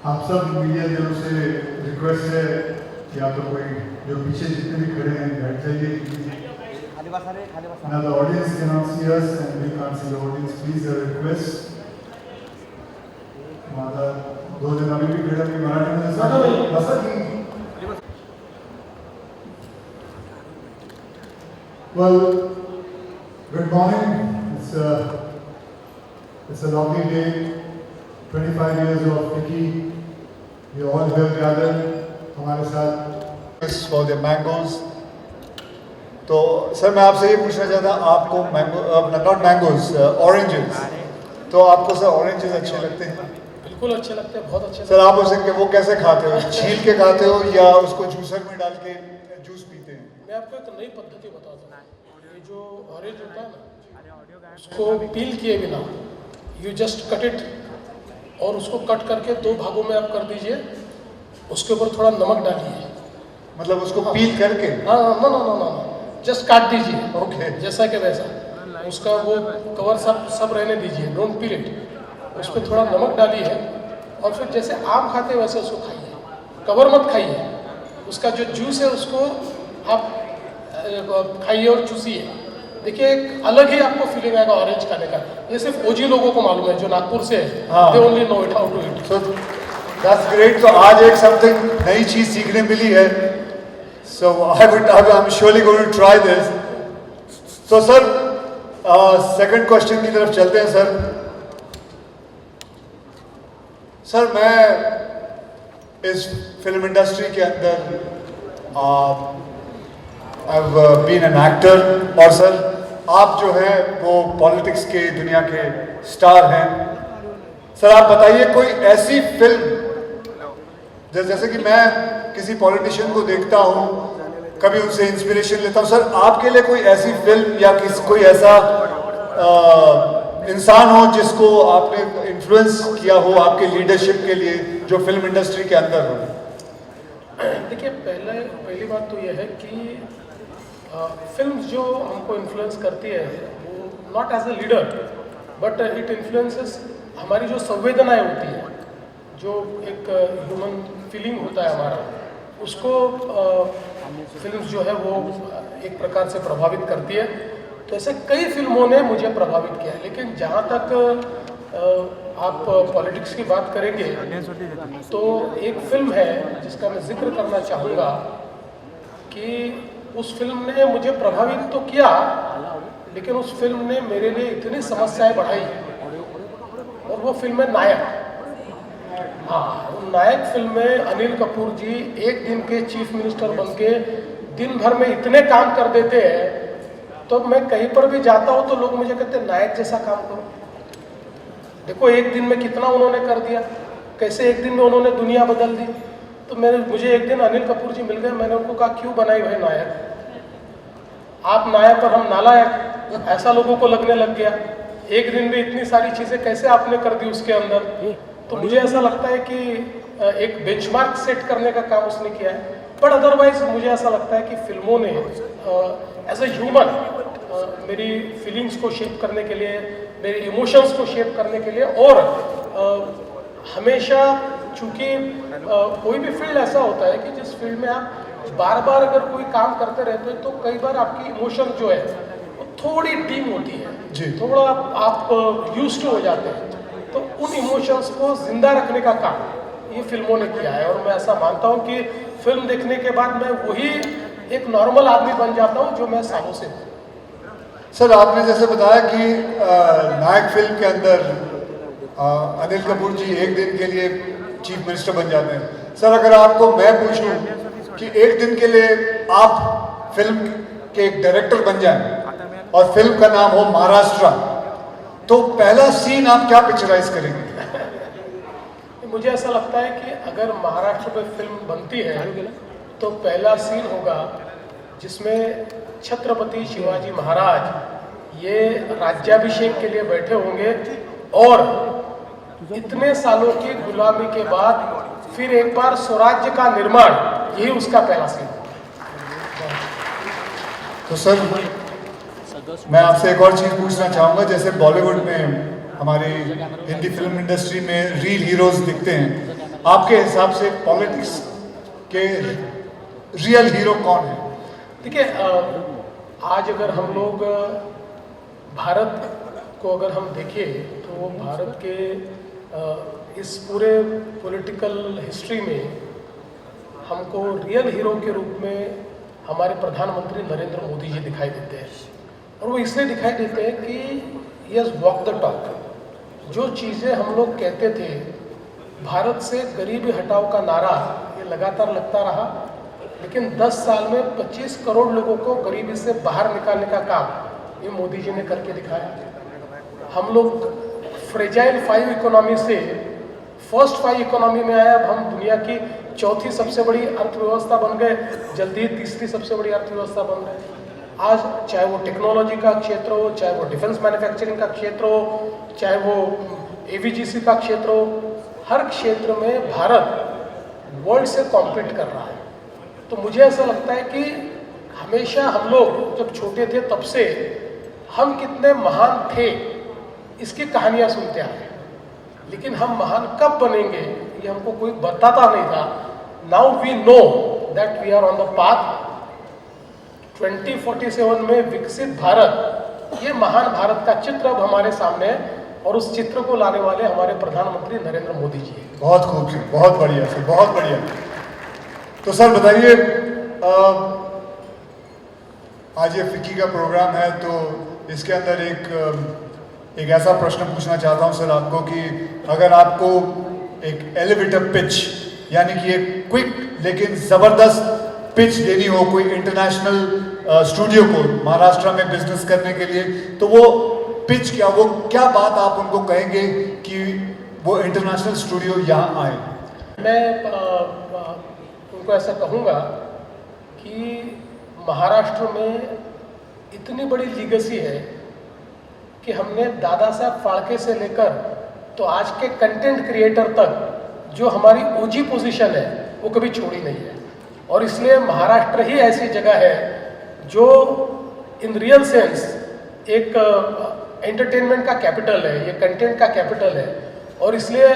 आप सब मीडिया जनों से रिक्वेस्ट है कि आप लोग कोई जो पीछे जितने भी खड़े हैं बैठ जाइए। Now the audience cannot see us and we can't see the audience. Please a request. हमारा दो जन अभी भी खड़े हैं मराठी में साथ बसा की। Well, good morning. It's a lovely day. 25 years of Vicky. We all here gathered. हमारे साथ for the mangoes. तो सर मैं आपसे ये पूछना चाहता आपको मैंगो नॉट मैंगोज ऑरेंजेस, तो आपको सर ऑरेंजेस अच्छे लगते हैं? बिल्कुल अच्छे लगते हैं, बहुत अच्छे। सर आप उसे वो कैसे खाते हो, छील के खाते हो या उसको जूसर में डाल के जूस पीते हैं? मैं आपको एक नई पद्धति बताता हूँ। ये जो ऑरेंज होता है ना, उसको पील किए बिना यू जस्ट कट इट और उसको कट करके दो भागों में आप कर दीजिए, उसके ऊपर थोड़ा नमक डालिए। मतलब उसको पील करके? हाँ, नो, जस्ट काट दीजिए। ओके। जैसा कि वैसा उसका वो कवर सब रहने दीजिए, डोंट पील इट। उस पर थोड़ा नमक डालिए और फिर जैसे आम खाते हैं वैसे उसको खाइए, कवर मत खाइए। उसका जो जूस है उसको आप खाइए और चूसिए। देखिए एक अलग ही आपको फीलिंग आएगा ऑरेंज खाने का। ये सिर्फ ओजी लोगों को मालूम है जो नागपुर से है, they only know it how to it. So that's great. तो आज एक समथिंग नई चीज सीखने मिली है। So I'm surely going to try this. So sir, second question की तरफ चलते हैं सर। सर मैं इस फिल्म इंडस्ट्री के अंदर I've been an actor, और सर आप जो है वो पॉलिटिक्स के दुनिया के स्टार हैं। सर आप बताइए कोई ऐसी फिल्म, जैसे कि मैं किसी पॉलिटिशियन को देखता हूँ, कभी उनसे इंस्पिरेशन लेता हूँ, सर आपके लिए कोई ऐसी फिल्म या कोई ऐसा इंसान हो जिसको आपने इन्फ्लुएंस किया हो आपके लीडरशिप के लिए, जो फिल्म इंडस्ट्री के अंदर हो? देखिए पहली बात तो यह है कि फिल्म जो हमको इन्फ्लुएंस करती है वो not as a leader but it influences हमारी जो संवेदनाएं होती है, जो एक ह्यूमन फीलिंग होता है हमारा, उसको फिल्म जो है वो एक प्रकार से प्रभावित करती है। तो ऐसे कई फिल्मों ने मुझे प्रभावित किया है। लेकिन जहाँ तक आप पॉलिटिक्स की बात करेंगे तो एक फिल्म है जिसका मैं जिक्र करना चाहूँगा कि उस फिल्म ने मुझे प्रभावित तो किया, लेकिन उस फिल्म ने मेरे लिए इतनी समस्याएं बढ़ाई, और वो फिल्म है नायक। हाँ, नायक फिल्म में अनिल कपूर जी एक दिन के चीफ मिनिस्टर बनके दिन भर में इतने काम कर देते हैं, तो मैं कहीं पर भी जाता हूँ तो लोग मुझे कहते हैं नायक जैसा काम करो। देखो एक दिन में कितना उन्होंने कर दिया, कैसे एक दिन में उन्होंने दुनिया बदल दी। तो मुझे एक दिन अनिल कपूर जी मिल गए, मैंने उनको कहा क्यों बनाई भाई नायक, आप नायक और हम नालायक, ऐसा लोगों को लगने लग गया। एक दिन में इतनी सारी चीज़ें कैसे आपने कर दी उसके अंदर। तो मुझे ऐसा लगता है कि एक बेंचमार्क सेट करने का काम उसने किया है। बट अदरवाइज मुझे ऐसा लगता है कि फिल्मों ने एज अ ह्यूमन मेरी फीलिंग्स को शेप करने के लिए, मेरे इमोशंस को शेप करने के लिए, और हमेशा चूँकि कोई भी फील्ड ऐसा होता है कि जिस फील्ड में आप बार बार अगर कोई काम करते रहते हैं तो कई बार आपकी इमोशन जो है वो थोड़ी डीम होती है जी, थोड़ा आप यूज्ड हो जाते हैं। तो उन इमोशंस को जिंदा रखने का काम ये फिल्मों ने किया है, और मैं ऐसा मानता हूँ कि फिल्म देखने के बाद मैं वही एक नॉर्मल आदमी बन जाता हूँ जो मैं सालों से हूँ। सर आपने जैसे बताया कि नायक फिल्म के अंदर अनिल कपूर जी एक दिन के लिए चीफ मिनिस्टर बन जाते हैं। सर अगर आपको मैं पूछूं कि एक दिन के लिए आप फिल्म के एक डायरेक्टर बन जाएं और फिल्म का नाम हो महाराष्ट्र, तो पहला सीन आप क्या पिक्चराइज करेंगे? मुझे ऐसा लगता है कि अगर महाराष्ट्र में फिल्म बनती है तो पहला सीन होगा जिसमें छत्रपति शिवाजी महाराज ये राज्याभिषेक के लिए बैठे होंगे, और इतने सालों की गुलामी के बाद फिर एक बार स्वराज्य का निर्माण, यही उसका पहला सीन। तो सर मैं आपसे एक और चीज़ पूछना चाहूँगा, जैसे बॉलीवुड में हमारी हिंदी फिल्म इंडस्ट्री में रील हीरोज दिखते हैं, आपके हिसाब से पॉलिटिक्स के रियल हीरो कौन है? देखिए, आज अगर हम लोग भारत को अगर हम देखें तो भारत के इस पूरे पॉलिटिकल हिस्ट्री में हमको रियल हीरो के रूप में हमारे प्रधानमंत्री नरेंद्र मोदी जी दिखाई देते हैं। और वो इसलिए दिखाई देते हैं कि he has walk the talk. जो चीज़ें हम लोग कहते थे, भारत से गरीबी हटाओ का नारा ये लगातार लगता रहा, लेकिन 10 साल में 25 करोड़ लोगों को गरीबी से बाहर निकालने का काम ये मोदी जी ने करके दिखाया। हम लोग फ्रेजाइल 5 इकोनॉमी से फर्स्ट 5 इकोनॉमी में आए। अब हम दुनिया की चौथी सबसे बड़ी अर्थव्यवस्था बन गए, जल्दी ही तीसरी सबसे बड़ी अर्थव्यवस्था बन गए। आज चाहे वो टेक्नोलॉजी का क्षेत्र हो, चाहे वो डिफेंस मैन्युफैक्चरिंग का क्षेत्र हो, चाहे वो एवीजीसी का क्षेत्र हो, हर क्षेत्र में भारत वर्ल्ड से कॉम्पीट कर रहा है। तो मुझे ऐसा लगता है कि हमेशा हम लोग जब छोटे थे तब से हम कितने महान थे इसकी कहानियाँ सुनते आए, लेकिन हम महान कब बनेंगे ये हमको कोई बताता नहीं था। Now we know that we are on the path. 2047 में विकसित भारत, ये महान भारत का चित्र अब हमारे सामने है और उस चित्र को लाने वाले हमारे प्रधानमंत्री नरेंद्र मोदी जी हैं। बहुत खूबसूरत, बहुत बढ़िया सर, बहुत बढ़िया। तो सर बताइए, आज ये फिक्की का प्रोग्राम है तो इसके अंदर एक ऐसा प्रश्न पूछना चाहता हूं सर आपको कि अगर आपको एक एलिवेटर पिच, यानी कि एक क्विक लेकिन ज़बरदस्त पिच देनी हो कोई इंटरनेशनल स्टूडियो को महाराष्ट्र में बिजनेस करने के लिए, तो वो पिच क्या, वो क्या बात आप उनको कहेंगे कि वो इंटरनेशनल स्टूडियो यहाँ आए? मैं उनको ऐसा कहूँगा कि महाराष्ट्र में इतनी बड़ी लीगेसी है कि हमने दादा साहब फाल्के से लेकर तो आज के कंटेंट क्रिएटर तक जो हमारी ऊंची पोजीशन है वो कभी छोड़ी नहीं है। और इसलिए महाराष्ट्र ही ऐसी जगह है जो इन रियल सेंस एक एंटरटेनमेंट का कैपिटल है, ये कंटेंट का कैपिटल है। और इसलिए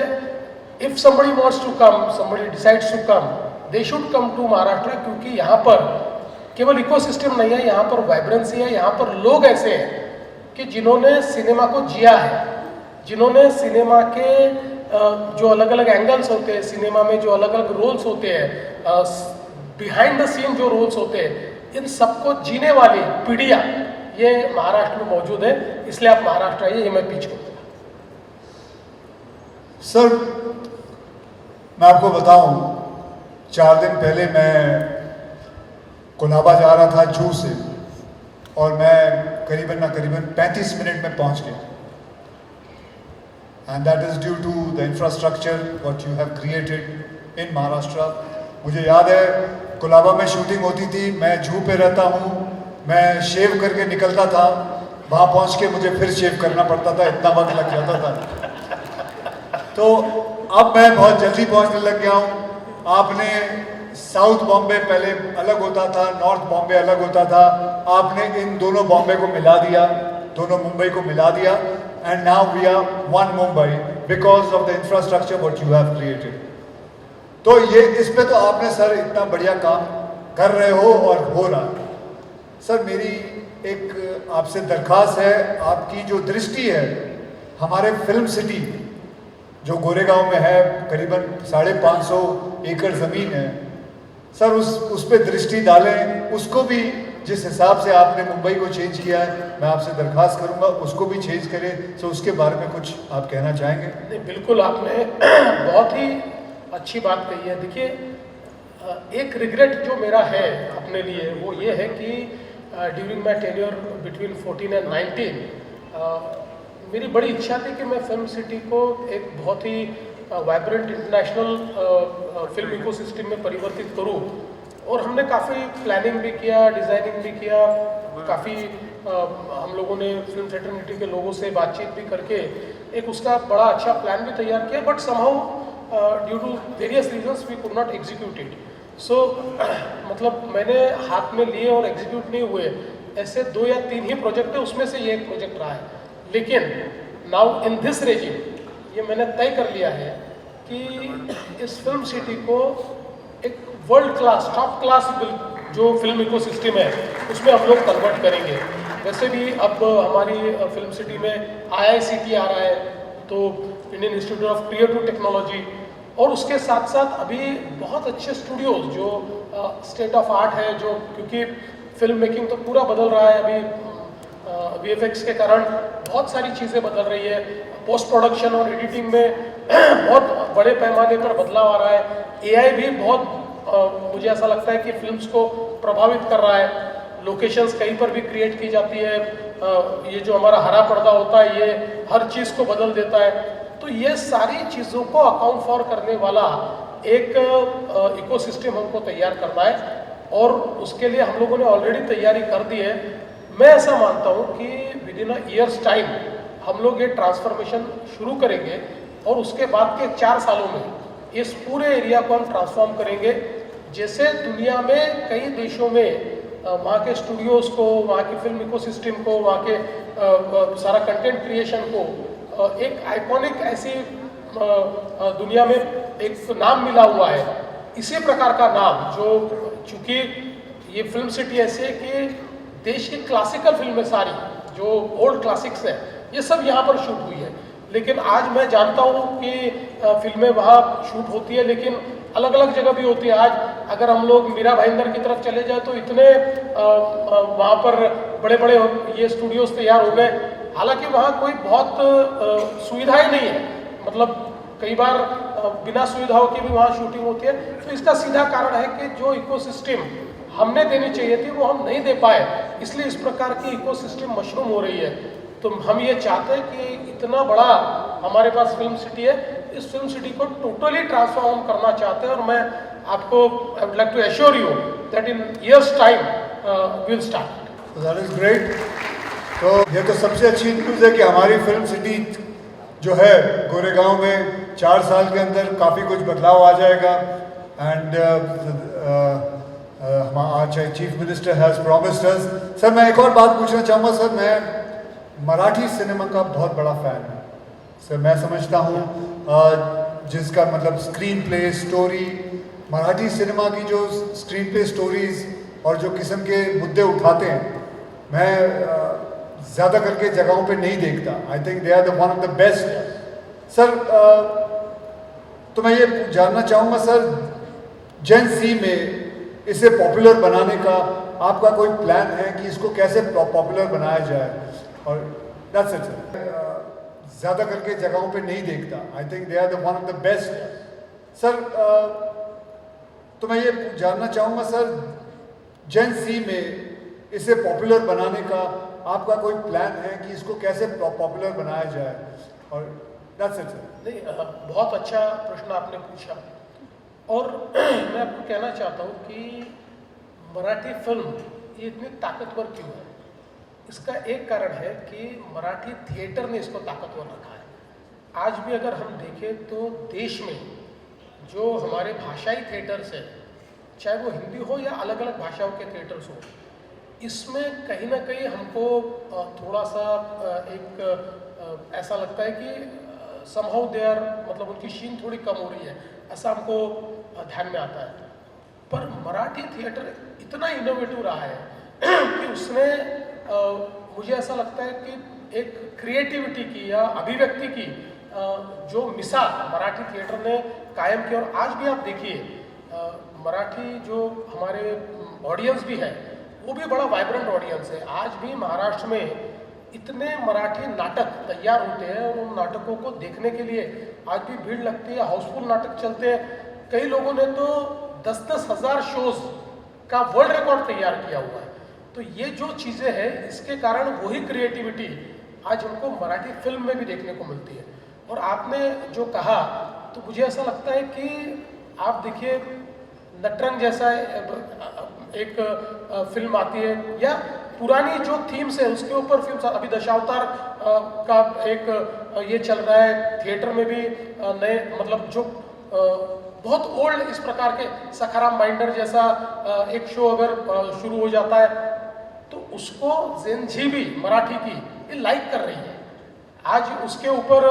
if somebody wants to come, somebody decides to come, they should come to Maharashtra, क्योंकि यहाँ पर केवल इकोसिस्टम नहीं है, यहाँ पर वाइब्रेंसी है, यहाँ पर लोग ऐसे हैं कि जिन्होंने सिनेमा को जिया है, जिन्होंने सिनेमा के जो अलग अलग एंगल्स होते हैं, सिनेमा में जो अलग अलग रोल्स होते हैं, बिहाइंड द सीन जो रोल्स होते हैं, इन सबको जीने वाली पीढ़ियाँ ये महाराष्ट्र में मौजूद है। इसलिए आप महाराष्ट्र आइए, ये मैं पिच करूँगा। सर मैं आपको बताऊं, 4 दिन पहले मैं कोलाबा जा रहा था जू से, और मैं करीबन 35 मिनट में पहुंच गया। And that is due to the infrastructure what you have created in Maharashtra. मुझे याद है कोलाबा में शूटिंग होती थी, मैं जू पे रहता हूँ, मैं शेव करके निकलता था, वहाँ पहुँच के मुझे फिर शेव करना पड़ता था, इतना वक्त लग जाता था। तो अब मैं बहुत जल्दी पहुँचने लग गया हूँ। आपने साउथ बॉम्बे पहले अलग होता था, नॉर्थ बॉम्बे अलग होता था, आपने इन दोनों बॉम्बे को मिला दिया, दोनों मुंबई को मिला दिया, and now we are one Mumbai because of the infrastructure what you have created. तो ये इस पे तो आपने सर इतना बढ़िया काम कर रहे हो और हो रहा है। सर मेरी एक आपसे दरख्वास्त है, आपकी जो दृष्टि है हमारे फिल्म सिटी जो गोरेगांव में है, करीबन 550 एकड़ ज़मीन है, सर उस पे दृष्टि डालें, उसको भी जिस हिसाब से आपने मुंबई को चेंज किया है, मैं आपसे दरख्वास्त करूंगा उसको भी चेंज करें। सो उसके बारे में कुछ आप कहना चाहेंगे? नहीं, बिल्कुल, आपने बहुत ही अच्छी बात कही है। देखिए, एक रिग्रेट जो मेरा है अपने लिए वो ये है कि during my tenure between 14 and 19 मेरी बड़ी इच्छा थी कि मैं फिल्म सिटी को एक बहुत ही वाइब्रेंट इंटरनेशनल फिल्म इकोसिस्टम में परिवर्तित करूं। और हमने काफ़ी प्लानिंग भी किया, डिज़ाइनिंग भी किया, काफ़ी हम लोगों ने फिल्म फ्रेटर्निटी के लोगों से बातचीत भी करके एक उसका बड़ा अच्छा प्लान भी तैयार किया, but somehow due to various reasons we could not execute it. So मतलब मैंने हाथ में लिए और एग्जीक्यूट नहीं हुए, ऐसे 2 या 3 ही प्रोजेक्ट है, उसमें से ये एक प्रोजेक्ट रहा है। लेकिन नाउ इन दिस रेजिम ये मैंने तय कर लिया है कि इस फिल्म सिटी को एक वर्ल्ड क्लास, टॉप क्लास जो फिल्म इकोसिस्टम है उसमें हम लोग कन्वर्ट करेंगे। वैसे भी अब हमारी फिल्म सिटी में IICT आ रहा है, तो Indian institute of creative technology, और उसके साथ साथ अभी बहुत अच्छे स्टूडियोज जो स्टेट ऑफ आर्ट है, जो क्योंकि फिल्म मेकिंग तो पूरा बदल रहा है अभी, VFX के कारण बहुत सारी चीज़ें बदल रही है, पोस्ट प्रोडक्शन और एडिटिंग में बहुत बड़े पैमाने पर बदलाव आ रहा है। AI भी बहुत मुझे ऐसा लगता है कि फिल्म्स को प्रभावित कर रहा है। लोकेशंस कहीं पर भी क्रिएट की जाती है, ये जो हमारा हरा पर्दा होता है ये हर चीज़ को बदल देता है। तो ये सारी चीज़ों को अकाउंट फॉर करने वाला एक इकोसिस्टम हमको तैयार करना है, और उसके लिए हम लोगों ने ऑलरेडी तैयारी कर दी है। मैं ऐसा मानता हूँ कि with in a years time हम लोग ये ट्रांसफॉर्मेशन शुरू करेंगे, और उसके बाद के 4 सालों में इस पूरे एरिया को हम ट्रांसफॉर्म करेंगे। जैसे दुनिया में कई देशों में वहाँ के स्टूडियोज़ को, वहाँ की फिल्म इकोसिस्टम को, वहाँ के सारा कंटेंट क्रिएशन को एक आइकॉनिक ऐसी दुनिया में एक नाम मिला हुआ है, इसी प्रकार का नाम, जो चूँकि ये फिल्म सिटी ऐसी है कि देश की क्लासिकल फिल्में सारी जो ओल्ड क्लासिक्स हैं ये सब यहाँ पर शूट हुई है। लेकिन आज मैं जानता हूँ कि फिल्में वहाँ शूट होती है, लेकिन अलग अलग जगह भी होती है। आज अगर हम लोग मीरा भाईंदर की तरफ चले जाए तो इतने वहाँ पर बड़े बड़े ये स्टूडियोज तैयार हो गए, हालांकि वहाँ कोई बहुत सुविधाएं नहीं है, मतलब कई बार बिना सुविधाओं की भी वहाँ शूटिंग होती है। तो इसका सीधा कारण है कि जो इकोसिस्टम हमने देनी चाहिए थी वो हम नहीं दे पाए, इसलिए इस प्रकार की इकोसिस्टम मशरूम हो रही है। तो हम ये चाहते हैं कि इतना बड़ा हमारे पास फिल्म सिटी है, इस फिल्म सिटी को टोटली ट्रांसफॉर्म करना चाहते हैं, और मैं आपको I would like to assure you that in years time will start. That is great. तो ये तो सबसे अच्छी न्यूज़ है कि हमारी फिल्म सिटी जो है गोरेगांव में 4 साल के अंदर काफ़ी कुछ बदलाव आ जाएगा। एंड आज chief minister has promised us. Sir मैं एक और बात पूछना चाहूँगा। सर मैं मराठी सिनेमा का बहुत बड़ा फ़ैन हूँ सर। मैं समझता हूँ जिसका मतलब screen play story, Marathi cinema की जो स्क्रीन प्ले स्टोरीज़ और जो किस्म के मुद्दे उठाते हैं, मैं ज़्यादा करके जगहों पे नहीं देखता। I think they are the one of the best. Sir तो मैं ये जानना चाहूँगा सर, जेन ज़ी में इसे पॉपुलर बनाने का आपका कोई प्लान है कि इसको कैसे पॉपुलर बनाया जाए? और दैट्स इट सर। ज़्यादा करके जगहों पे नहीं देखता। I think they are the one of the best. Sir तो मैं ये जानना चाहूँगा सर, जेन ज़ी में इसे पॉपुलर बनाने का आपका कोई प्लान है कि इसको कैसे पॉपुलर बनाया जाए? और दैट्स इट सर। नहीं, बहुत अच्छा प्रश्न आपने पूछा, और मैं आपको कहना चाहता हूँ कि मराठी फिल्म ये इतनी ताकतवर क्यों है। इसका एक कारण है कि मराठी थिएटर ने इसको ताकतवर रखा है। आज भी अगर हम देखें तो देश में जो हमारे भाषाई थिएटर्स हैं, चाहे वो हिंदी हो या अलग अलग भाषाओं के थिएटर्स हो, इसमें कहीं ना कहीं हमको थोड़ा सा एक ऐसा लगता है कि समहाउ दे आर, मतलब उनकी शीन थोड़ी कम हो रही है, ऐसा हमको ध्यान में आता है। पर मराठी थिएटर इतना इनोवेटिव रहा है कि उसने मुझे ऐसा लगता है कि एक क्रिएटिविटी की या अभिव्यक्ति की जो मिसाल मराठी थिएटर ने कायम की। और आज भी आप देखिए मराठी जो हमारे ऑडियंस भी है वो भी बड़ा वाइब्रेंट ऑडियंस है। आज भी महाराष्ट्र में इतने मराठी नाटक तैयार होते हैं और उन नाटकों को देखने के लिए आज भी भीड़ लगती है, हाउसफुल नाटक चलते हैं। कई लोगों ने तो 10-10 हज़ार शोज का वर्ल्ड रिकॉर्ड तैयार किया हुआ है। तो ये जो चीज़ें हैं इसके कारण वही क्रिएटिविटी आज हमको मराठी फिल्म में भी देखने को मिलती है। और आपने जो कहा तो मुझे ऐसा लगता है कि आप देखिए नटरंग जैसा एक फिल्म आती है, या पुरानी जो थीम्स है उसके ऊपर फिल्म, अभी दशावतार का एक ये चल रहा है थिएटर में भी नए, मतलब जो बहुत ओल्ड इस प्रकार के सखाराम माइंडर जैसा एक शो अगर शुरू हो जाता है तो उसको जेन जी भी मराठी की ये लाइक कर रही है। आज उसके ऊपर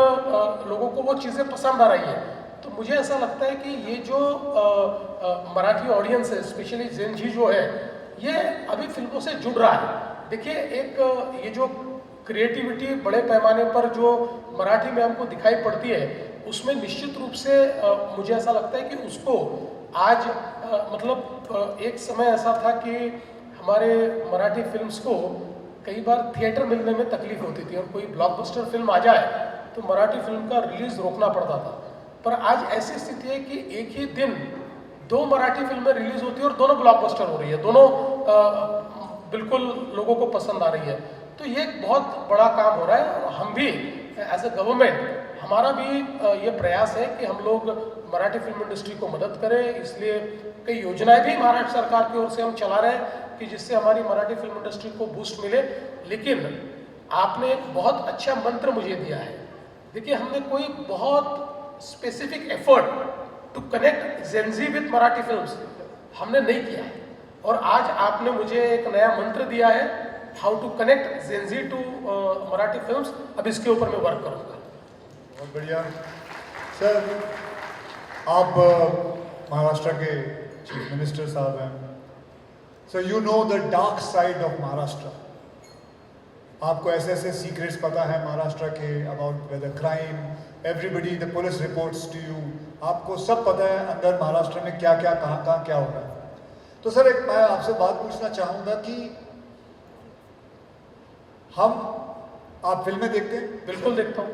लोगों को वो चीज़ें पसंद आ रही है। तो मुझे ऐसा लगता है कि ये जो मराठी ऑडियंस है, स्पेशली जेन जी जो है, ये अभी फिल्मों से जुड़ रहा है। देखिए, एक ये जो क्रिएटिविटी बड़े पैमाने पर जो मराठी में हमको दिखाई पड़ती है, उसमें निश्चित रूप से मुझे ऐसा लगता है कि उसको आज मतलब एक समय ऐसा था कि हमारे मराठी फिल्म्स को कई बार थिएटर मिलने में तकलीफ होती थी, और कोई ब्लॉकबस्टर फिल्म आ जाए तो मराठी फिल्म का रिलीज रोकना पड़ता था। पर आज ऐसी स्थिति है कि एक ही दिन 2 मराठी फिल्में रिलीज होती है और दोनों ब्लॉकबस्टर हो रही है, दोनों बिल्कुल लोगों को पसंद आ रही है। तो ये एक बहुत बड़ा काम हो रहा है, और हम भी एज अ गवर्नमेंट, हमारा भी ये प्रयास है कि हम लोग मराठी फिल्म इंडस्ट्री को मदद करें। इसलिए कई योजनाएं भी महाराष्ट्र सरकार की ओर से हम चला रहे हैं कि जिससे हमारी मराठी फिल्म इंडस्ट्री को बूस्ट मिले। लेकिन आपने एक बहुत अच्छा मंत्र मुझे दिया है। देखिए, हमने कोई बहुत specific effort to connect Gen Z with Marathi films हमने नहीं किया है, और आज आपने मुझे एक नया मंत्र दिया है, how to connect Gen Z to Marathi films. अब इसके ऊपर मैं वर्क करूँगा। बहुत बढ़िया सर। आप महाराष्ट्र के चीफ मिनिस्टर साहब हैं, so you know the dark side of Maharashtra. आपको ऐसे ऐसे सीक्रेट्स पता है महाराष्ट्र के, about the crime, everybody, the police reports to you, आपको सब पता है अंदर महाराष्ट्र में क्या क्या कहाँ क्या हो रहा है। तो सर, एक मैं आपसे बात पूछना चाहूँगा कि आप फिल्में देखते हैं? बिल्कुल देखता हूँ।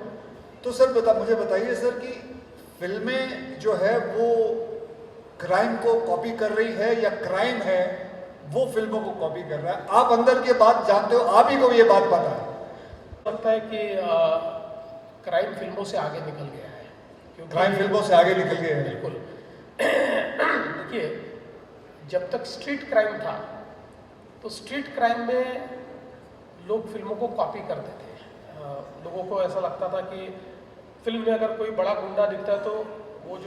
तो सर मुझे बताइए सर कि फिल्में जो है वो क्राइम को कॉपी कर रही है या क्राइम है वो फिल्मों को कॉपी कर रहा है? आप अंदर की बात जानते हो, आप ही को ये बात पता है। लगता है कि क्राइम फिल्मों से आगे निकल गया है, क्योंकि क्राइम फिल्मों से आगे निकल गए हैं। बिल्कुल। देखिए, जब तक स्ट्रीट क्राइम था तो स्ट्रीट क्राइम में लोग फिल्मों को कॉपी करते थे। लोगों को ऐसा लगता था कि फिल्म में अगर कोई बड़ा गुंडा दिखता है तो वो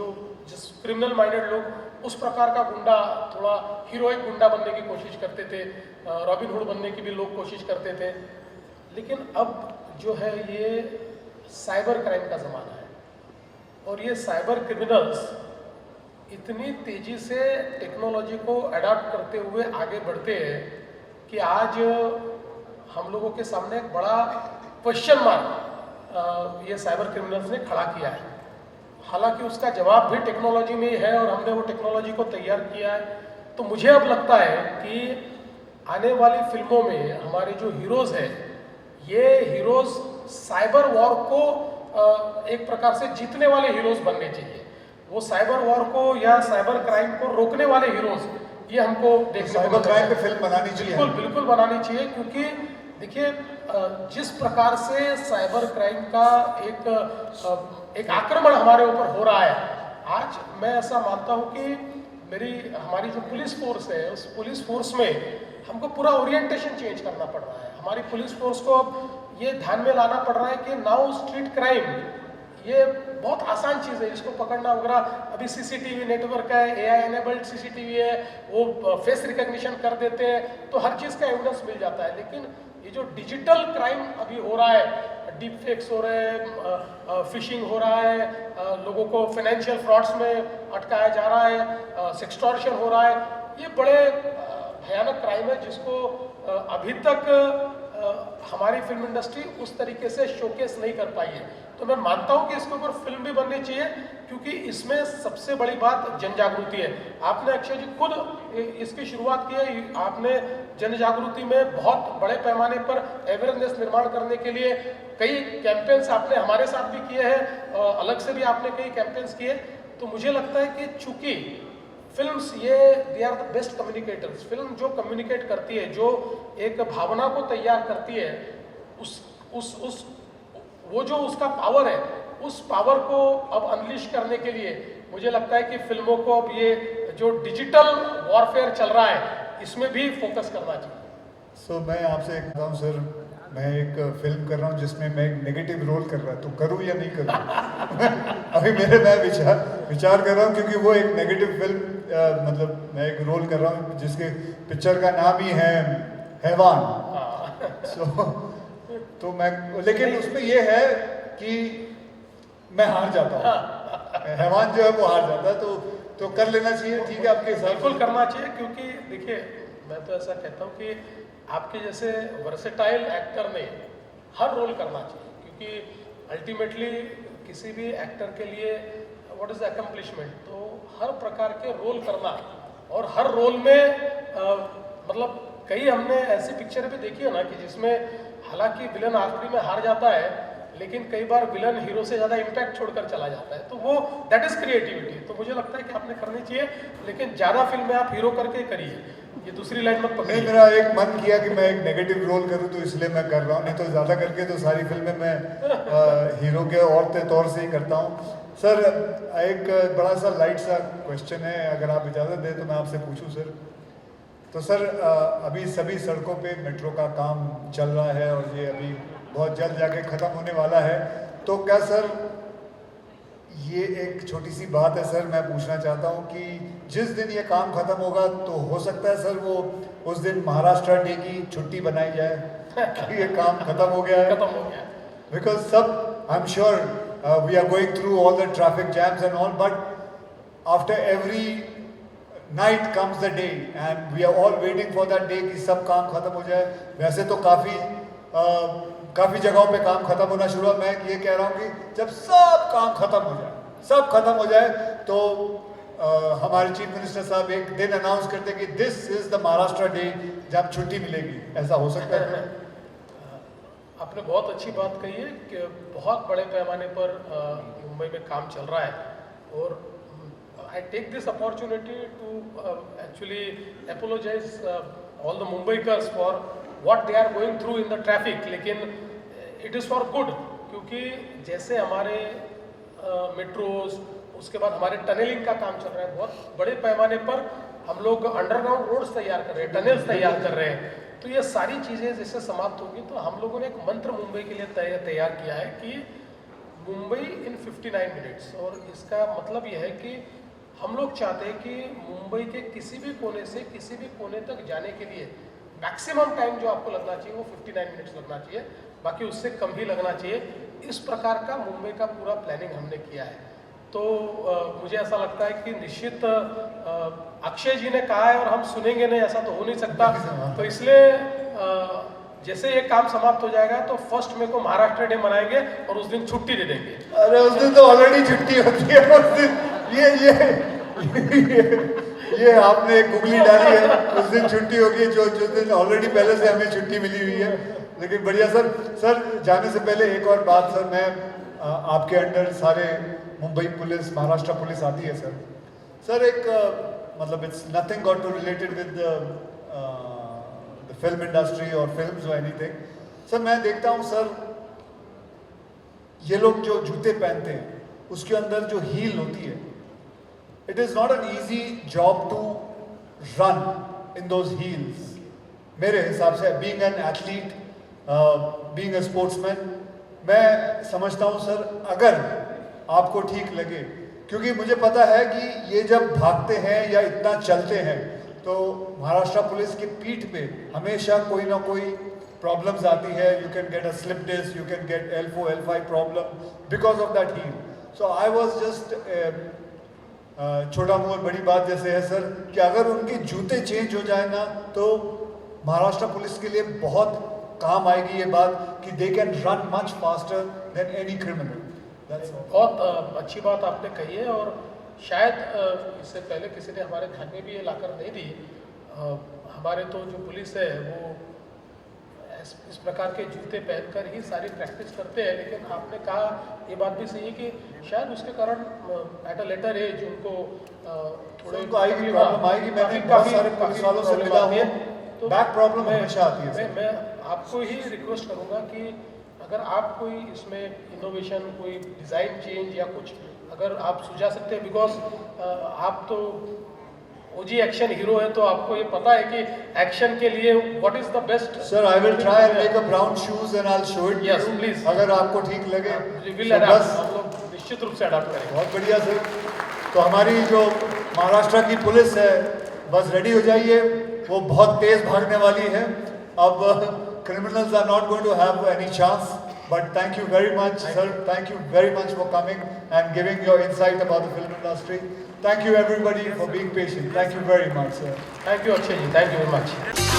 जिस क्रिमिनल माइंडेड लोग उस प्रकार का गुंडा, थोड़ा हीरोइक गुंडा बनने की कोशिश करते थे, रॉबिन हुड बनने की भी लोग कोशिश करते थे। लेकिन अब जो है ये साइबर क्राइम का ज़माना है, और ये साइबर क्रिमिनल्स इतनी तेज़ी से टेक्नोलॉजी को अडॉप्ट करते हुए आगे बढ़ते हैं कि आज हम लोगों के सामने एक बड़ा क्वेश्चन मार्क ये साइबर क्रिमिनल्स ने खड़ा किया है। हालांकि उसका जवाब भी टेक्नोलॉजी में ही है, और हमने वो टेक्नोलॉजी को तैयार किया है। तो मुझे अब लगता है कि आने वाली फिल्मों में हमारे जो हीरोज़ हैं, ये हीरोज़ साइबर वॉर को एक प्रकार से जीतने वाले हीरोज़ बनने चाहिए। वो साइबर वॉर को या साइबर क्राइम को रोकने वाले हीरोज़, ये हमको देखने को साइबर क्राइम पे फिल्म बनानी चाहिए। बिल्कुल बिल्कुल बनानी चाहिए, क्योंकि देखिए, जिस प्रकार से साइबर क्राइम का एक आक्रमण हमारे ऊपर हो रहा है, आज मैं ऐसा मानता हूँ कि हमारी जो पुलिस फोर्स है, उस पुलिस फोर्स में हमको पूरा ओरिएंटेशन चेंज करना पड़ रहा है। हमारी पुलिस फोर्स को अब ये ध्यान में लाना पड़ रहा है कि नाउ स्ट्रीट क्राइम ये बहुत आसान चीज़ है, इसको पकड़ना वगैरह। अभी सीसीटीवी नेटवर्क है, एआई एनेबल्ड सीसीटीवी है, वो फेस रिकॉग्निशन कर देते हैं, तो हर चीज़ का एविडेंस मिल जाता है। लेकिन ये जो डिजिटल क्राइम अभी हो रहा है, डीप फेक्स हो रहे हैं, फिशिंग हो रहा है, लोगों को फाइनेंशियल फ्रॉड्स में अटकाया जा रहा है, सेक्सटॉर्शन हो रहा है, ये बड़े भयानक क्राइम है जिसको अभी तक हमारी फिल्म इंडस्ट्री उस तरीके से शोकेस नहीं कर पाई है। तो मैं मानता हूँ कि इसके ऊपर फिल्म भी बननी चाहिए, क्योंकि इसमें सबसे बड़ी बात जन जागृति है। आपने अक्षय जी खुद इसकी शुरुआत की है, आपने जन जागृति में बहुत बड़े पैमाने पर अवेयरनेस निर्माण करने के लिए कई कैंपेन्स आपने हमारे साथ भी किए हैं, अलग से भी आपने कई कैंपेन्स किए। तो मुझे लगता है कि चूंकि फिल्म्स ये they are the best communicators. Film जो कम्युनिकेट करती है, जो एक भावना को तैयार करती है, वो जो उसका पावर है, उस पावर को अब अनलिश करने के लिए मुझे लगता है कि फिल्मों को अब ये जो डिजिटल वॉरफेयर चल रहा है, इसमें भी फोकस करना चाहिए। मैं आपसे एक बताऊँ सर, मैं एक फिल्म कर रहा हूँ जिसमें मैं एक नेगेटिव रोल कर रहा हूँ, तो करूँ या नहीं करूँ? अभी मैं विचार कर रहा हूँ, क्योंकि वो एक नेगेटिव फिल्म मतलब मैं एक रोल कर रहा हूँ जिसके पिक्चर का नाम ही है हैवान। तो मैं, लेकिन उसमें ये है कि मैं हार जाता हूँ। हैवान जो है वो हार जाता है, तो कर लेना चाहिए, ठीक है आपके हिसाब बिल्कुल करना चाहिए, क्योंकि देखिए मैं तो ऐसा कहता हूँ कि आपके जैसे वर्सेटाइल एक्टर ने हर रोल करना चाहिए, क्योंकि अल्टीमेटली किसी भी एक्टर के लिए व्हाट इज अकम्पलिशमेंट, तो हर प्रकार के रोल करना, और हर रोल में मतलब कई हमने ऐसी पिक्चर भी देखी है ना कि जिसमें हालांकि विलन आखिरी में हार जाता है, लेकिन कई बार विलन हीरो से ज़्यादा इम्पैक्ट छोड़कर चला जाता है, तो वो दैट इज़ क्रिएटिविटी। तो मुझे लगता है कि आपने करनी चाहिए, लेकिन ज़्यादा फिल्म में आप हीरो करके करिए, ये दूसरी लाइन मत पकड़िए। नहीं, मेरा एक मन किया कि मैं एक नेगेटिव रोल करूं, तो इसलिए मैं कर रहा हूं, नहीं तो ज़्यादा करके तो सारी फिल्में मैं हीरो के और तौर से ही करता हूं। सर एक बड़ा सा लाइट सा क्वेश्चन है, अगर आप इजाज़त दें तो मैं आपसे पूछूं सर। तो सर अभी सभी सड़कों पे मेट्रो का काम चल रहा है और ये अभी बहुत जल्द जाके ख़त्म होने वाला है, तो क्या सर ये एक छोटी सी बात है सर, मैं पूछना चाहता हूँ कि जिस दिन ये काम ख़त्म होगा तो हो सकता है सर वो उस दिन महाराष्ट्र डे की छुट्टी बनाई जाए कि ये काम ख़त्म हो गया है, खत्म हो गया। बिकॉज सब I am sure we are going through all the traffic jams and all, but after every night comes the day and we are all waiting for that day कि सब काम खत्म हो जाए। वैसे तो काफ़ी जगहों पे काम खत्म होना शुरू हुआ, मैं ये कह रहा हूँ कि जब सब काम खत्म हो जाए, सब खत्म हो जाए, तो हमारे चीफ मिनिस्टर साहब एक दिन अनाउंस करते कि this is the Maharashtra day, जब छुट्टी मिलेगी। ऐसा हो सकता है? आपने बहुत अच्छी बात कही है कि बहुत बड़े पैमाने पर मुंबई में काम चल रहा है, और I take this opportunity to actually apologize all the Mumbaikars for what they are going through in the traffic, लेकिन it is for good, क्योंकि जैसे हमारे मेट्रोज, उसके बाद हमारे टनलिंग का काम चल रहा है, बहुत बड़े पैमाने पर हम लोग अंडरग्राउंड रोड्स तैयार कर रहे हैं, टनल्स तैयार कर रहे हैं, तो ये सारी चीज़ें जैसे समाप्त होगी तो हम लोगों ने एक मंत्र मुंबई के लिए तैयार किया है कि मुंबई इन 59 मिनट्स, और इसका मतलब यह है कि हम लोग चाहते हैं कि मुंबई के किसी भी कोने से किसी भी कोने तक जाने के लिए मैक्सिमम टाइम जो आपको लगना चाहिए वो 59 मिनट्स लगना चाहिए, बाकी उससे कम ही लगना चाहिए। इस प्रकार का मुंबई का पूरा प्लानिंग हमने किया है। तो मुझे ऐसा लगता है कि निश्चित अक्षय जी ने कहा है और हम सुनेंगे नहीं, ऐसा तो हो नहीं सकता, तो इसलिए जैसे ये काम समाप्त हो जाएगा तो 1 मई को महाराष्ट्र डे मनाएंगे और उस दिन छुट्टी दे देंगे। अरे उस दिन तो ऑलरेडी छुट्टी होती है, उस दिन ये आपने एक गुगली डाली है, उस दिन छुट्टी होगी, जो दिन ऑलरेडी पहले से हमें छुट्टी मिली हुई है। लेकिन बढ़िया सर जाने से पहले एक और बात सर, मैं आपके अंडर सारे मुंबई पुलिस, महाराष्ट्र पुलिस आती है सर एक मतलब it's nothing got to related with the film industry और फिल्म्स और एनीथिंग। सर मैं देखता हूँ सर, ये लोग जो जूते पहनते हैं उसके अंदर जो हील होती है, it is not an easy job to run in those heels. मेरे हिसाब से being an athlete, being a sportsman, मैं समझता हूँ सर अगर आपको ठीक लगे, क्योंकि मुझे पता है कि ये जब भागते हैं या इतना चलते हैं तो महाराष्ट्र पुलिस की पीठ पे हमेशा कोई ना कोई प्रॉब्लम्स आती है। You can get a slip disc, you can get L4, L5 problem because of that heel. So I was just छोटा मोर बड़ी बात जैसे है सर कि अगर उनके जूते चेंज हो जाए ना तो महाराष्ट्र पुलिस के लिए बहुत काम आएगी ये बात कि they can run much faster than any criminal. बहुत अच्छी बात आपने कही है, और शायद इससे पहले किसी ने हमारे ध्यान में भी ये लाकर नहीं दी। हमारे तो जो पुलिस है वो इस प्रकार के जूते पहनकर ही सारी प्रैक्टिस करते हैं, लेकिन आपने कहा ये बात भी सही है कि शायद उसके कारण एट अ लेटर एज उनको थोड़े प्रॉब्लम आएगी। मैंने बहुत सारे पुलिस वालों से मिला हूं, तो बैक प्रॉब्लम हमेशा आती है। मैं आपको ही रिक्वेस्ट करूंगा कि अगर आप कोई इसमें इनोवेशन, कोई डिज़ाइन चेंज या कुछ अगर आप सुझा सकते हैं, बिकॉज आप तो ओजी एक्शन हीरो है, तो आपको ये पता है कि एक्शन के लिए what is the best. Sir I will try and make a brown shoes and I will show it. Yes please, अगर आपको ठीक लगे बस हम लोग निश्चित रूप से अडॉप्ट करेंगे। बहुत बढ़िया सर। तो हमारी जो महाराष्ट्र की पुलिस है बस रेडी हो जाइए, वो बहुत तेज भागने वाली है। अब criminals are not going to have any chance, But thank you very much, sir. Thank you very much for coming and giving your insight about the film industry. Thank you everybody for being patient. Thank you very much, sir. Thank you, Akshay ji. Thank you very much.